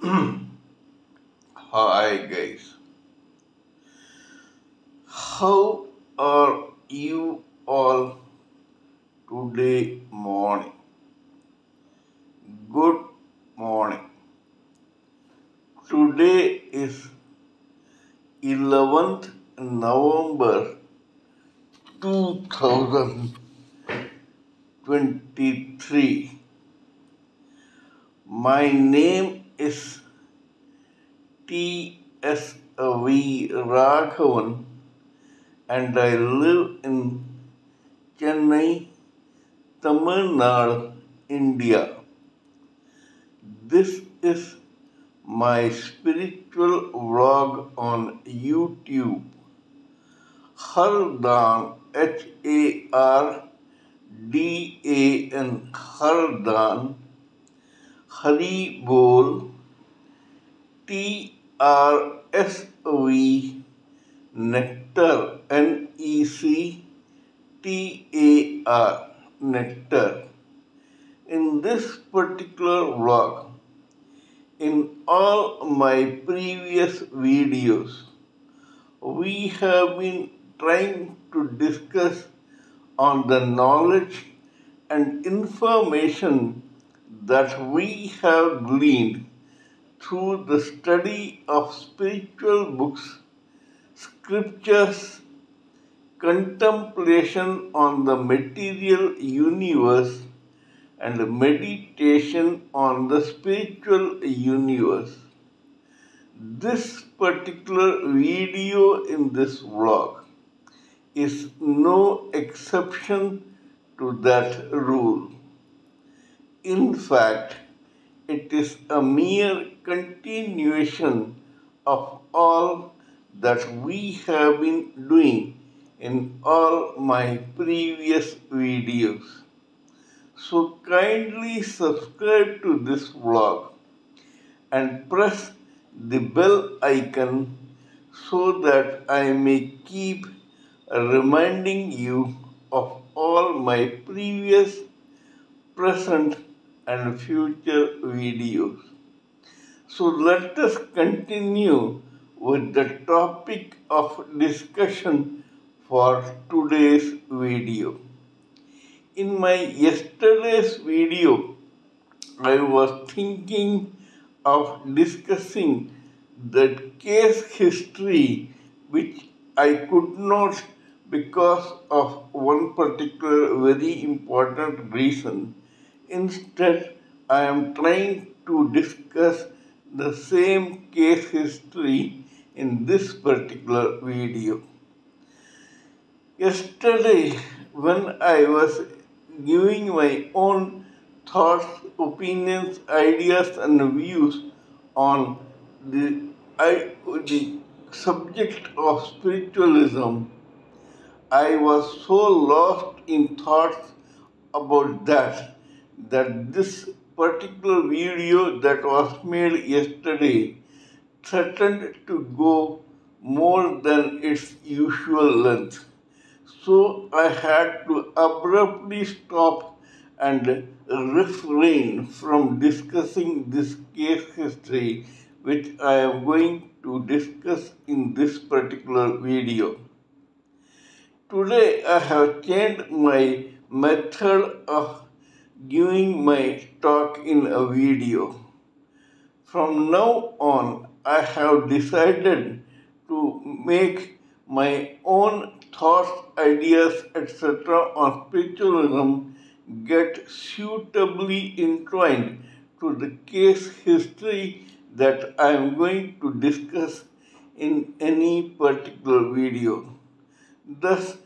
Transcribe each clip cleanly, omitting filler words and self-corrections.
Hi guys, how are you all today morning? Good morning. Today is 11th November 2023. My name is TSV Raghavan and I live in Chennai, Tamil Nadu, India. This is my spiritual vlog on YouTube. HARDAN, HARDAN, HARDAN, Haribol, TRSV Nectar, NECTAR, Nectar. In this particular vlog, in all my previous videos, we have been trying to discuss on the knowledge and information that we have gleaned through the study of spiritual books, scriptures, contemplation on the material universe, and meditation on the spiritual universe. This particular video in this vlog is no exception to that rule. In fact, it is a mere continuation of all that we have been doing in all my previous videos. So kindly subscribe to this vlog and press the bell icon so that I may keep reminding you of all my previous, present and future videos. So let us continue with the topic of discussion for today's video. In my yesterday's video, I was thinking of discussing the case history which I could not because of one particular very important reason. Instead, I am trying to discuss the same case history in this particular video. Yesterday, when I was giving my own thoughts, opinions, ideas, and views on the subject of spiritualism, I was so lost in thoughts about that this particular video that was made yesterday threatened to go more than its usual length. So I had to abruptly stop and refrain from discussing this case history which I am going to discuss in this particular video. Today I have changed my method of giving my talk in a video. From now on, I have decided to make my own thoughts, ideas, etc. on spiritualism get suitably entwined to the case history that I am going to discuss in any particular video. Thus,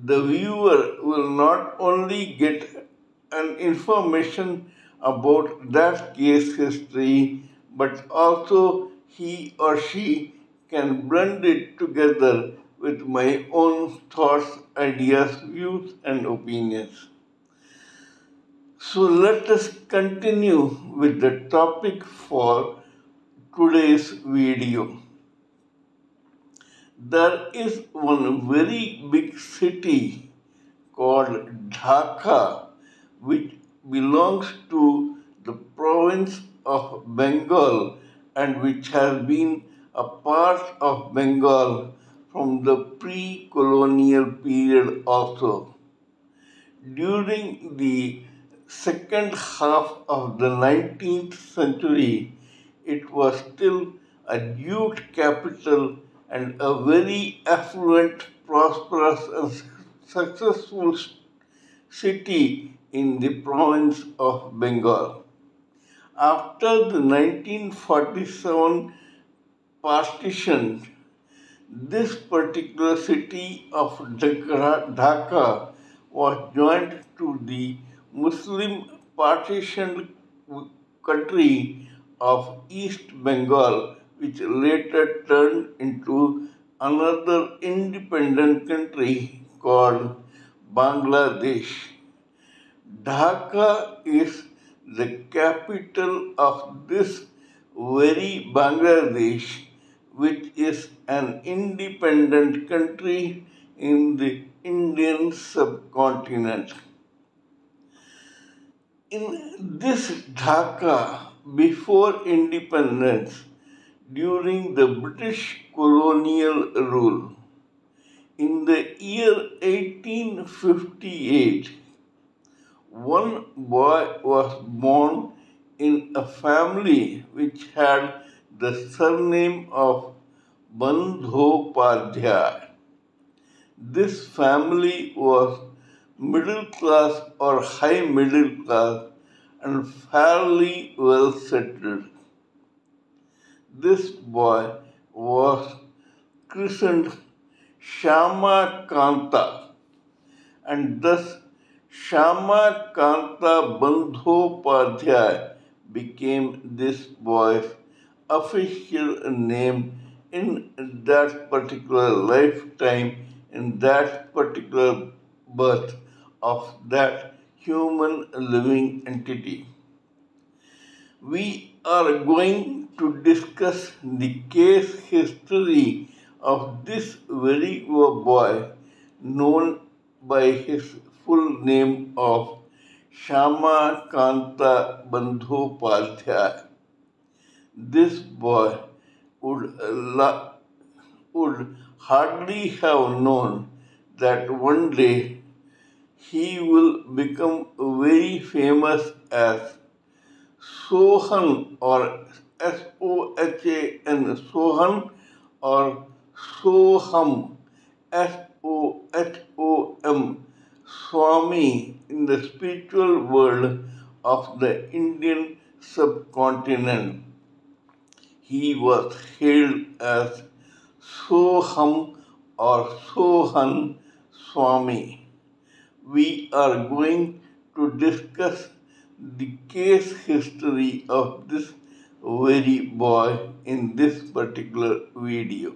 the viewer will not only get an information about that case history, but also he or she can blend it together with my own thoughts, ideas, views, and opinions. So let us continue with the topic for today's video. There is one very big city called Dhaka, which belongs to the province of Bengal and which has been a part of Bengal from the pre-colonial period also. During the second half of the 19th century, it was still a jute capital and a very affluent, prosperous, and successful city in the province of Bengal. After the 1947 partition, this particular city of Dhaka was joined to the Muslim partitioned country of East Bengal, which later turned into another independent country called Bangladesh. Dhaka is the capital of this very Bangladesh, which is an independent country in the Indian subcontinent. In this Dhaka, before independence, during the British colonial rule, in the year 1858, one boy was born in a family which had the surname of Bandhopadhyay. This family was middle class or high middle class and fairly well settled. This boy was christened Shama Kanta, and thus Shama Kanta Bandhopadhyay became this boy's official name in that particular lifetime, in that particular birth of that human living entity. We are going to discuss the case history of this very boy known by his full name of Shama Kanta Bandhopadhyay. This boy would hardly have known that one day he will become very famous as Sohan or Sohan, Sohan or Soham, Sohom, Swami in the spiritual world of the Indian subcontinent. He was hailed as Soham or Sohan Swami. We are going to discuss the case history of this very boy in this particular video.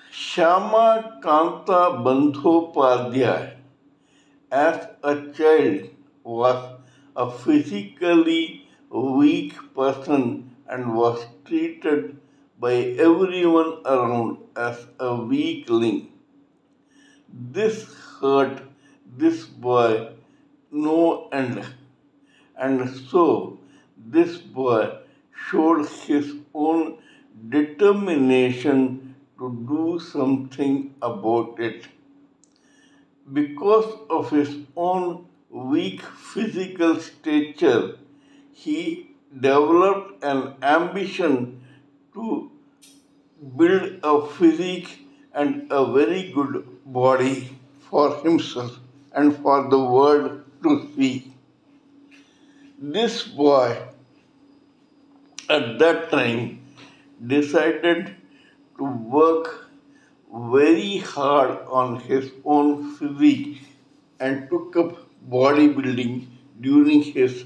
Shama Kanta Bandhopadhyay as a child was a physically weak person and was treated by everyone around as a weakling. This hurt this boy no end, and so this boy showed his own determination to do something about it. Because of his own weak physical stature, he developed an ambition to build a physique and a very good body for himself and for the world to see. This boy at that time decided to work very hard on his own physique and took up bodybuilding during his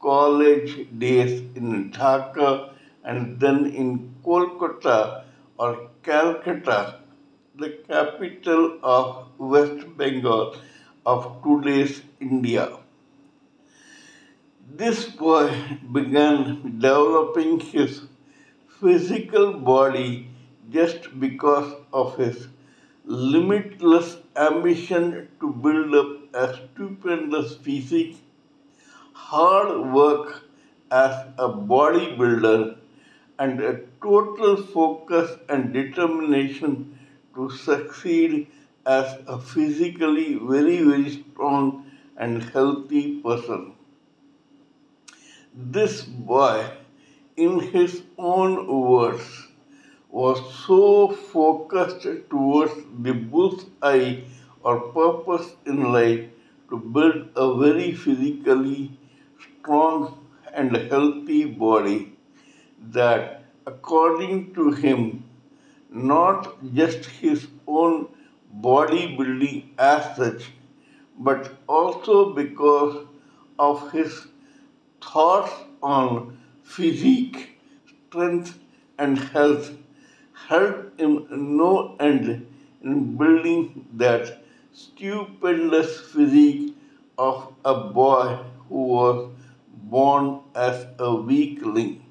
college days in Dhaka and then in Kolkata or Calcutta, the capital of West Bengal of today's India. This boy began developing his physical body just because of his limitless ambition to build up a stupendous physique, hard work, as a bodybuilder and a total focus and determination to succeed as a physically very strong and healthy person. This boy, in his own words, was so focused towards the bull's-eye or purpose in life to build a very physically strong and healthy body that, according to him, not just his own bodybuilding as such, but also because of his thoughts on physique, strength, and health helped him no end in building that stupendous physique of a boy who was born as a weakling.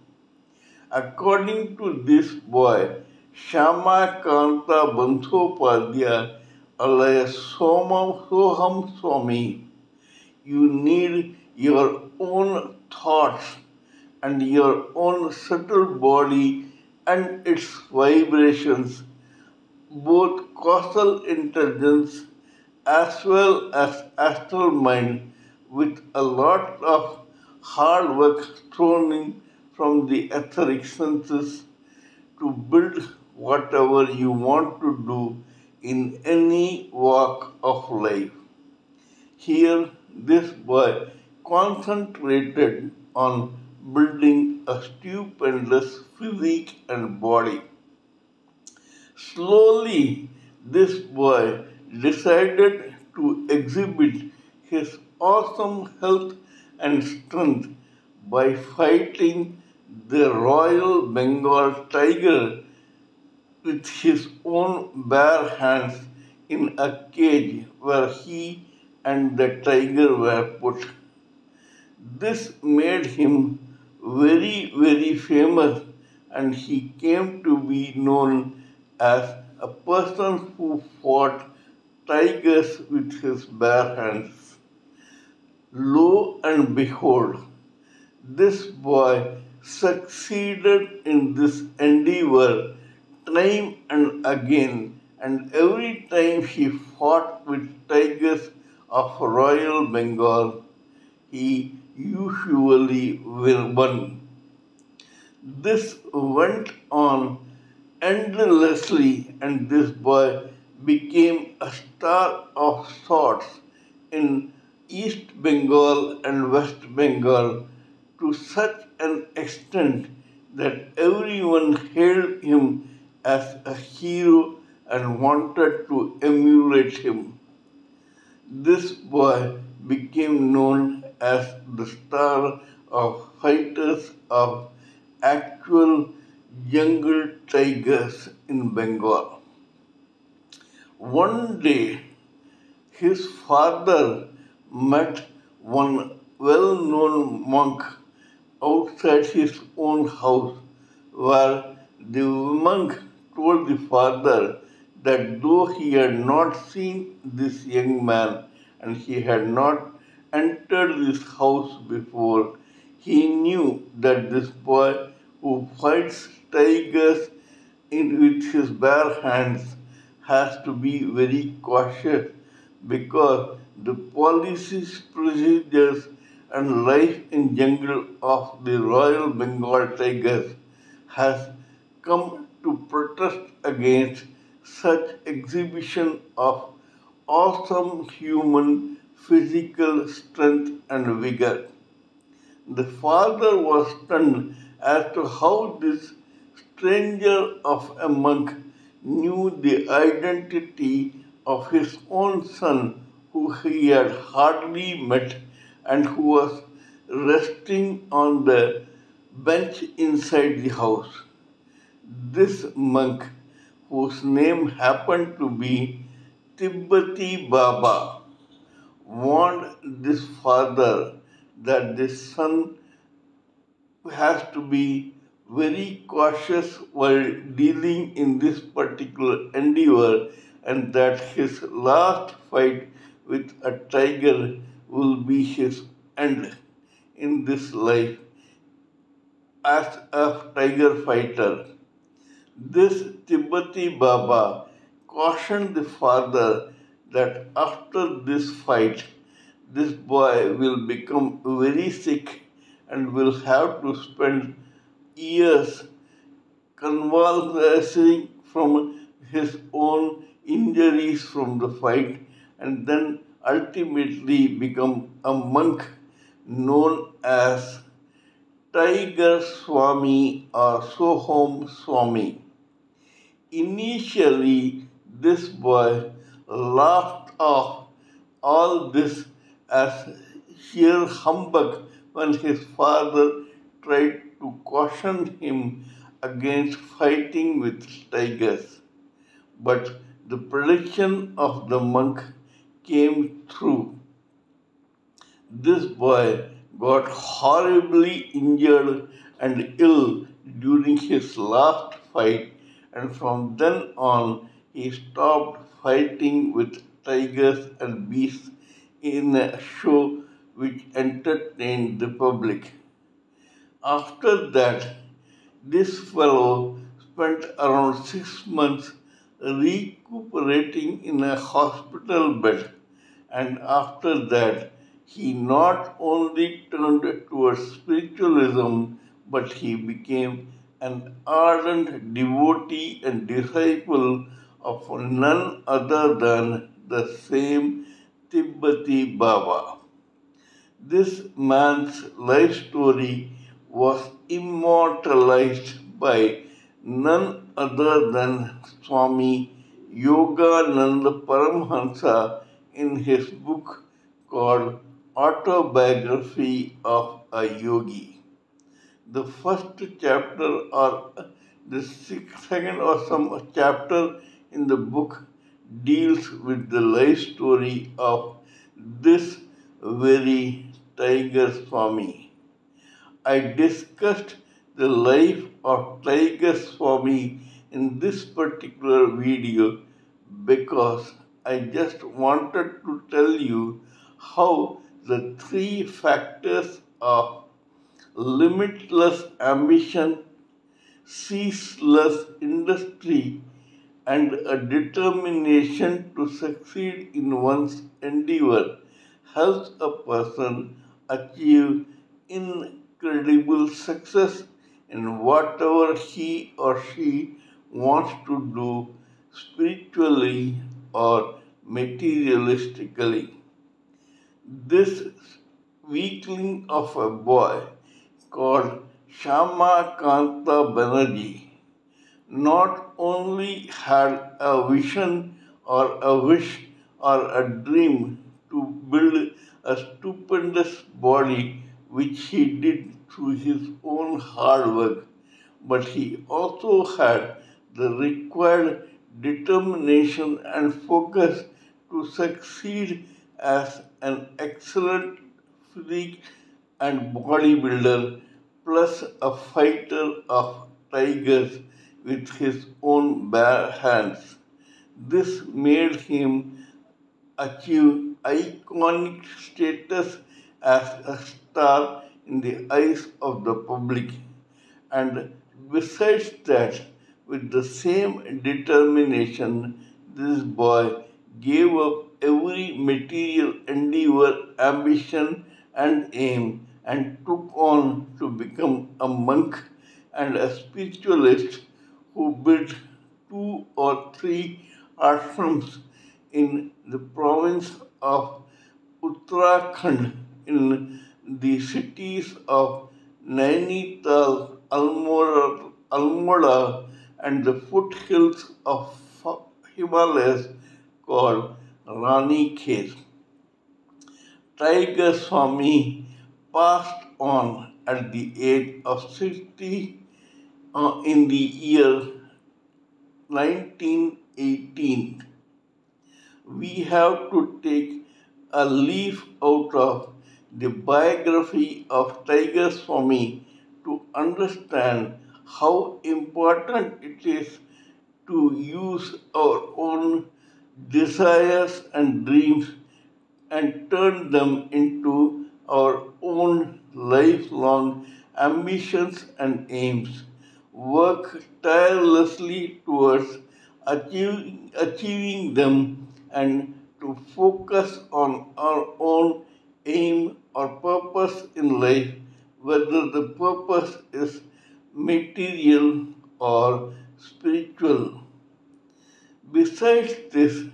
According to this boy, Shama Kanta Bandhopadhyay, alias Soham Swami, you need your own thoughts and your own subtle body and its vibrations, both causal intelligence as well as astral mind, with a lot of hard work thrown in from the etheric senses to build whatever you want to do in any walk of life. Here, this boy concentrated on building a stupendous physique and body. Slowly, this boy decided to exhibit his awesome health and strength by fighting the Royal Bengal tiger with his own bare hands in a cage where he and the tiger were put. This made him very famous, and he came to be known as a person who fought tigers with his bare hands. Lo and behold, this boy succeeded in this endeavor time and again, and every time he fought with tigers of Royal Bengal, he usually won. This went on endlessly, and this boy became a star of sorts in East Bengal and West Bengal to such an extent that everyone hailed him as a hero and wanted to emulate him. This boy became known as the star of fighters of actual jungle tigers in Bengal. One day, his father met one well known monk outside his own house, where the monk told the father that though he had not seen this young man and he had not entered this house before, he knew that this boy who fights tigers with his bare hands has to be very cautious because the policies, procedures, and life in jungle of the Royal Bengal tigers has come to protest against such exhibition of awesome human physical strength and vigor. The father was stunned as to how this stranger of a monk knew the identity of his own son, who he had hardly met and who was resting on the bench inside the house. This monk, whose name happened to be Tibbati Baba, warned this father that this son has to be very cautious while dealing in this particular endeavor, and that his last fight with a tiger will be his end in this life as a tiger fighter. This Tibetan Baba cautioned the father that after this fight, this boy will become very sick and will have to spend years convalescing from his own injuries from the fight and then ultimately become a monk known as Tiger Swami or Soham Swami. Initially, this boy laughed off all this as sheer humbug when his father tried to caution him against fighting with tigers. But the prediction of the monk came true. This boy got horribly injured and ill during his last fight, and from then on he stopped fighting with tigers and beasts in a show which entertained the public. After that, this fellow spent around 6 months recuperating in a hospital bed, and after that, he not only turned towards spiritualism but he became an ardent devotee and disciple of none other than the same Tibetan Baba. This man's life story was immortalized by none other than Swami Yogananda Paramhansa in his book called Autobiography of a Yogi. The first chapter or the second or some chapter in the book deals with the life story of this very Tiger Swami. I discussed the life of Tiger Swami in this particular video because I just wanted to tell you how the three factors of limitless ambition, ceaseless industry, and a determination to succeed in one's endeavor helps a person achieve incredible success in whatever he or she wants to do spiritually or materialistically. This weakling of a boy called Shama Kanta Banerjee not only had a vision or a wish or a dream to build a stupendous body, which he did through his own hard work, but he also had the required determination and focus to succeed as an excellent physique and bodybuilder, plus a fighter of tigers with his own bare hands. This made him achieve iconic status as a star in the eyes of the public. And besides that, with the same determination, this boy gave up every material endeavor, ambition, and aim and took on to become a monk and a spiritualist who built two or three ashrams in the province of Uttarakhand in the cities of Nainital, Almora, and the foothills of Himalayas called Rani Khet. Tiger Swami passed on at the age of 60 in the year 1918. We have to take a leaf out of the biography of Tiger Swami to understand how important it is to use our own desires and dreams and turn them into our own lifelong ambitions, and aims, work tirelessly towards achieving them, and to focus on our own aim or purpose in life, whether the purpose is material or spiritual. Besides this,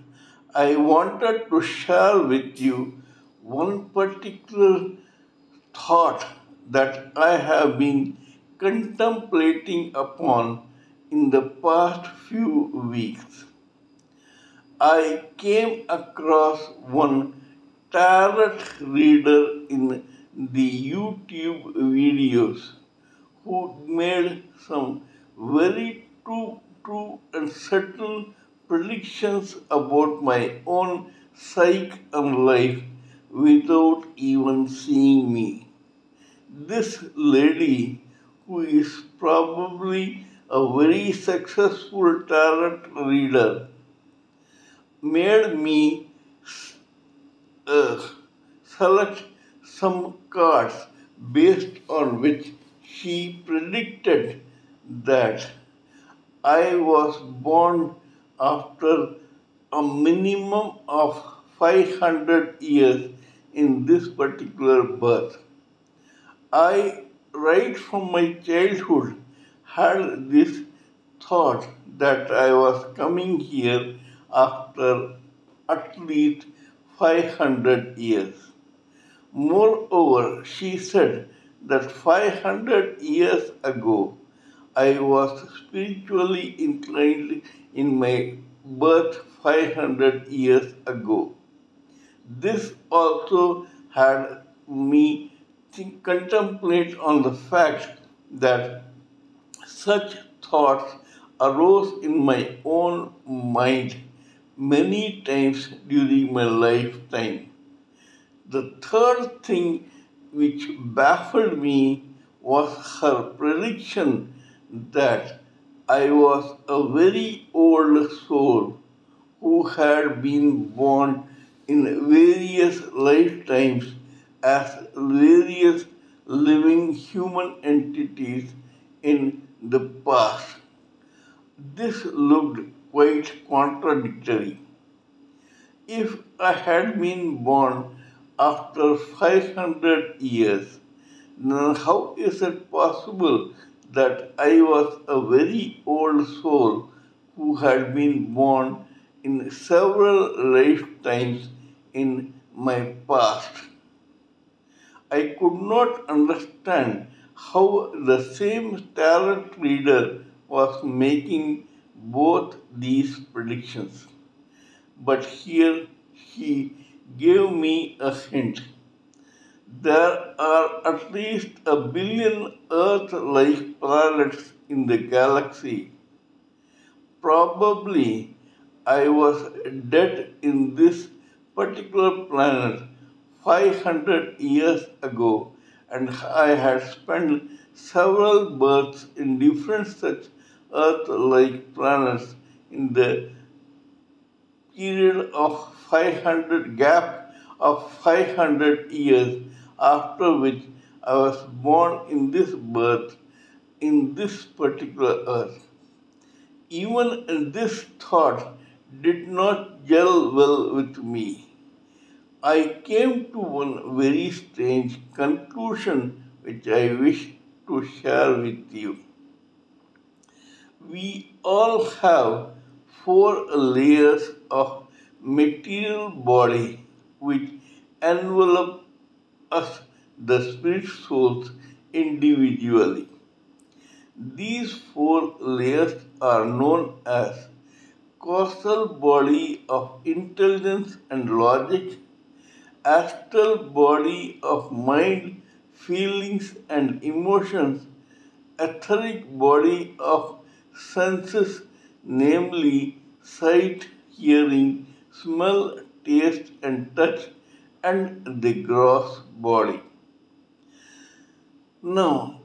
I wanted to share with you one particular thought that I have been contemplating upon in the past few weeks. I came across one tarot reader in the YouTube videos who made some very true and subtle predictions about my own psyche and life without even seeing me. This lady, who is probably a very successful tarot reader, made me uh, select some cards based on which she predicted that I was born after a minimum of 500 years in this particular birth. I, right from my childhood, had this thought that I was coming here after at least 500 years. Moreover, she said that 500 years ago I was spiritually inclined in my birth 500 years ago. This also had me contemplate on the fact that such thoughts arose in my own mind many times during my lifetime. The third thing which baffled me was her prediction that I was a very old soul who had been born in various lifetimes as various living human entities in the past. This looked quite contradictory. If I had been born after 500 years, then how is it possible that I was a very old soul who had been born in several lifetimes in my past? I could not understand how the same tarot reader was making both these predictions. But here he gave me a hint. There are at least a billion Earth-like planets in the galaxy. Probably I was dead in this particular planet 500 years ago, and I had spent several births in different such Earth-like planets in the period of 500 gap of 500 years, after which I was born in this birth in this particular earth. Even this thought did not gel well with me. I came to one very strange conclusion which I wish to share with you. We all have four layers of material body which envelop us, the spirit souls, individually. These four layers are known as causal body of intelligence and logic, astral body of mind, feelings, and emotions, etheric body of senses, namely sight, hearing, smell, taste, and touch, and the gross body. Now,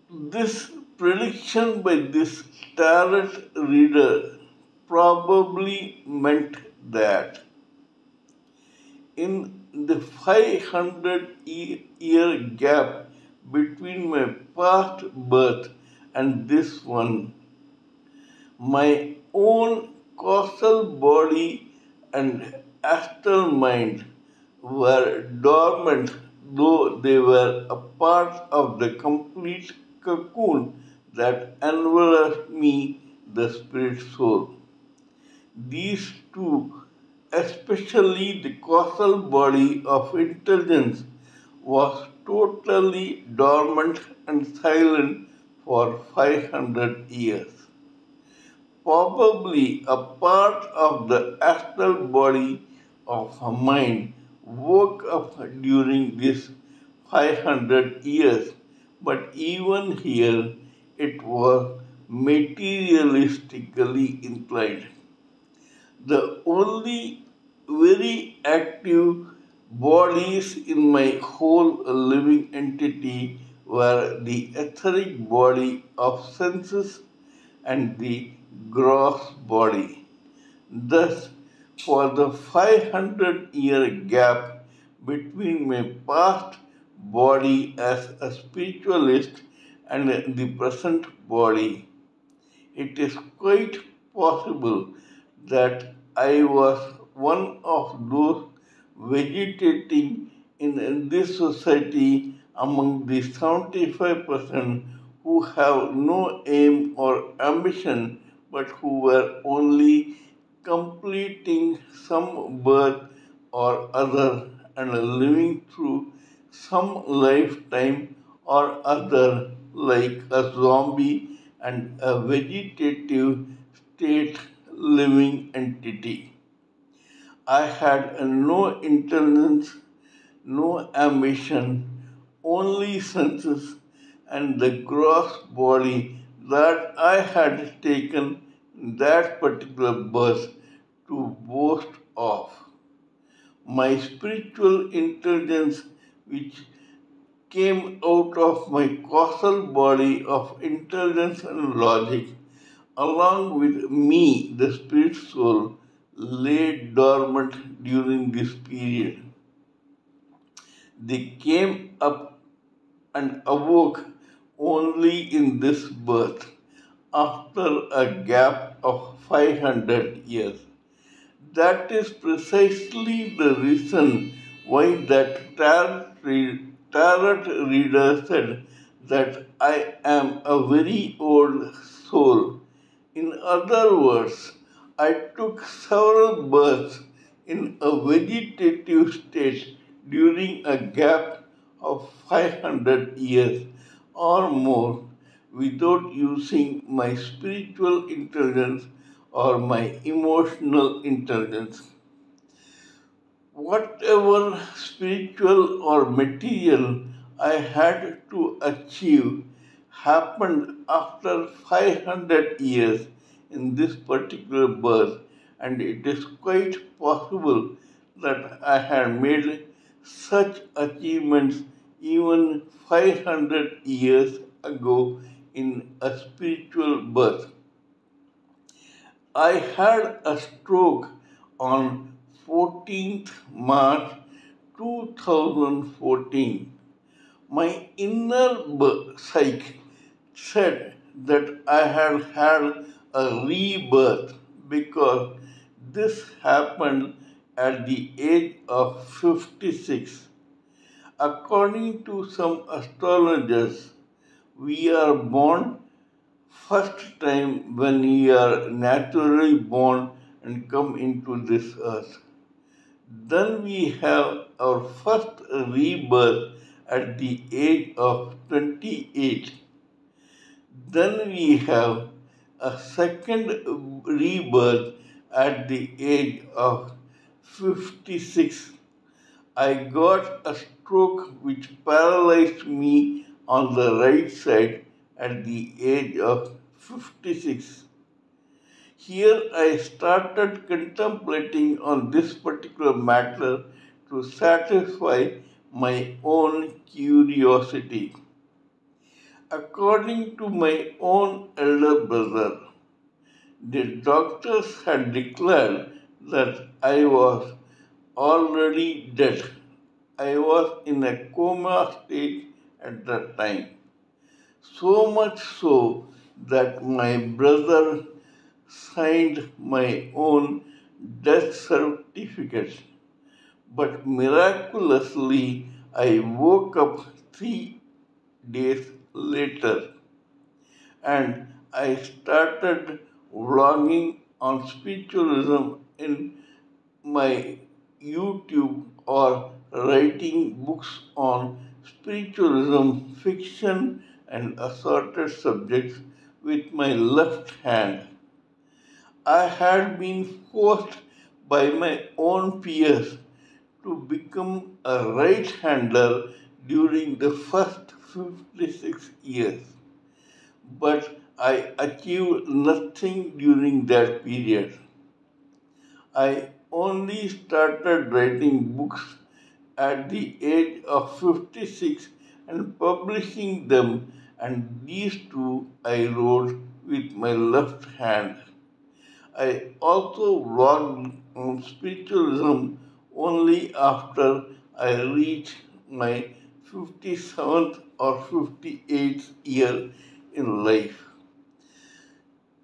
this prediction by this tarot reader probably meant that in the 500 year gap between my past birth and this one. My own causal body and astral mind were dormant, though they were a part of the complete cocoon that enveloped me, the spirit soul. These two, especially the causal body of intelligence, was totally dormant and silent for 500 years. Probably a part of the astral body of her mind woke up during these 500 years, but even here it was materialistically inclined. The only very active bodies in my whole living entity were the etheric body of senses and the gross body. Thus, for the 500-year gap between my past body as a spiritualist and the present body, it is quite possible that I was one of those vegetating in this society among the 75% who have no aim or ambition but who were only completing some birth or other and living through some lifetime or other like a zombie and a vegetative state living entity. I had no intelligence, no ambition, only senses and the gross body that I had taken in that particular birth to boast of. My spiritual intelligence, which came out of my causal body of intelligence and logic, along with me, the spirit soul, lay dormant during this period. They came up and awoke only in this birth, after a gap of 500 years. That is precisely the reason why that tarot reader said that I am a very old soul. In other words, I took several births in a vegetative state during a gap of 500 years or more without using my spiritual intelligence or my emotional intelligence. Whatever spiritual or material I had to achieve happened after 500 years in this particular birth, and it is quite possible that I had made such achievements even 500 years ago in a spiritual birth. I had a stroke on 14th March 2014. My inner psyche said that I had had a rebirth because this happened at the age of 56. According to some astrologers, we are born first time when we are naturally born and come into this earth. Then we have our first rebirth at the age of 28. Then we have a second rebirth at the age of 56. I got a stroke which paralyzed me on the right side at the age of 56. Here I started contemplating on this particular matter to satisfy my own curiosity. According to my own elder brother, the doctors had declared that I was already dead. I was in a coma state at that time. So much so that my brother signed my own death certificate. But miraculously, I woke up 3 days later and I started vlogging on spiritualism in my YouTube or writing books on spiritualism, fiction, and assorted subjects with my left hand. I had been forced by my own peers to become a right hander during the first 56 years, but I achieved nothing during that period. I only started writing books at the age of 56 and publishing them, and these two I wrote with my left hand. I also vlogged on spiritualism only after I reached my 57th or 58th year in life.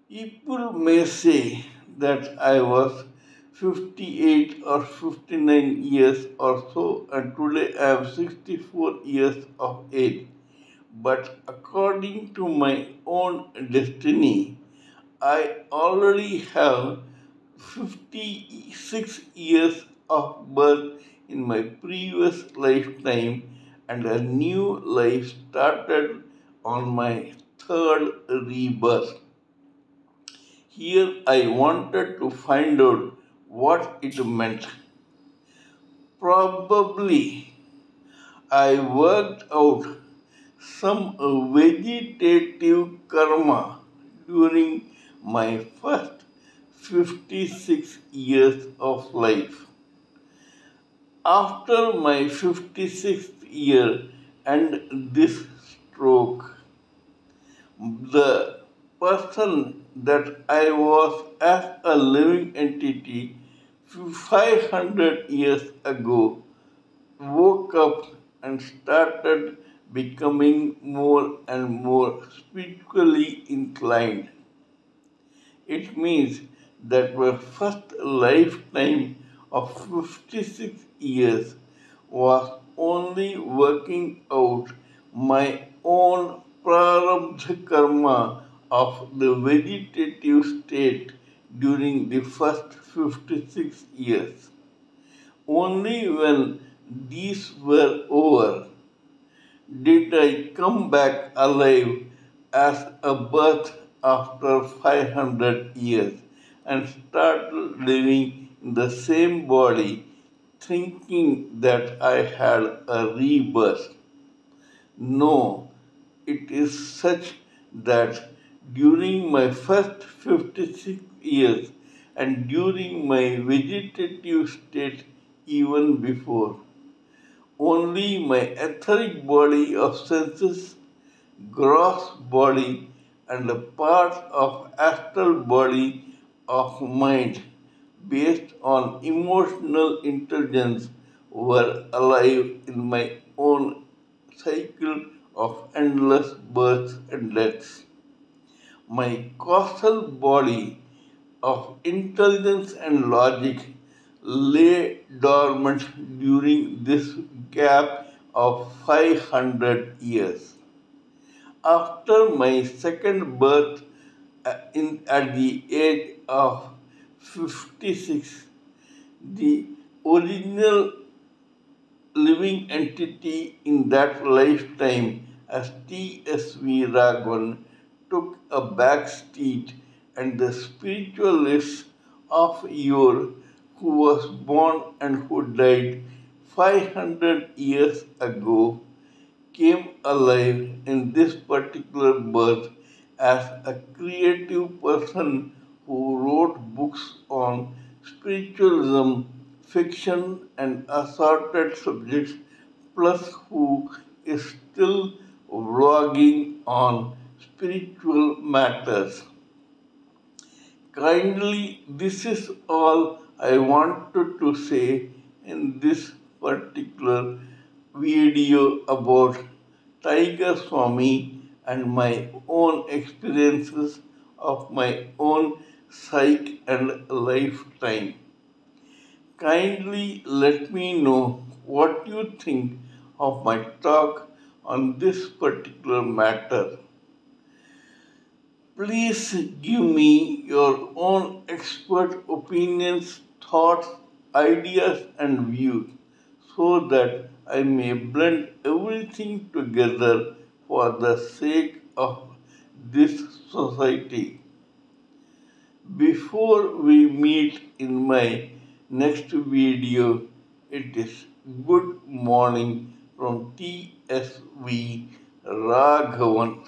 People may say that I was 58 or 59 years or so, and today I am 64 years of age. But according to my own destiny, I already have 56 years of birth in my previous lifetime, and a new life started on my third rebirth. Here I wanted to find out what it meant. Probably I worked out some vegetative karma during my first 56 years of life. After my 56th year and this stroke, the person that I was as a living entity 500 years ago woke up and started becoming more and more spiritually inclined. It means that my first lifetime of 56 years was only working out my own prarabdha karma of the vegetative state during the first 56 years. Only when these were over did I come back alive as a birth after 500 years and start living in the same body, thinking that I had a rebirth. No, it is such that during my first 56 years and during my vegetative state even before, only my etheric body of senses, gross body, and a part of astral body of mind based on emotional intelligence were alive in my own cycle of endless births and deaths. My causal body of intelligence and logic lay dormant during this gap of 500 years. After my second birth at the age of 56, the original living entity in that lifetime as TSV Raghavan took a back seat, and the spiritualist of yore who was born and who died 500 years ago came alive in this particular birth as a creative person who wrote books on spiritualism, fiction, and assorted subjects, plus who is still vlogging on spiritual matters. Kindly, this is all I wanted to say in this particular video about Tiger Swami and my own experiences of my own psyche and lifetime. Kindly let me know what you think of my talk on this particular matter. Please give me your own expert opinions, thoughts, ideas, and views so that I may blend everything together for the sake of this society. Before we meet in my next video, it is good morning from TSV Raghavan.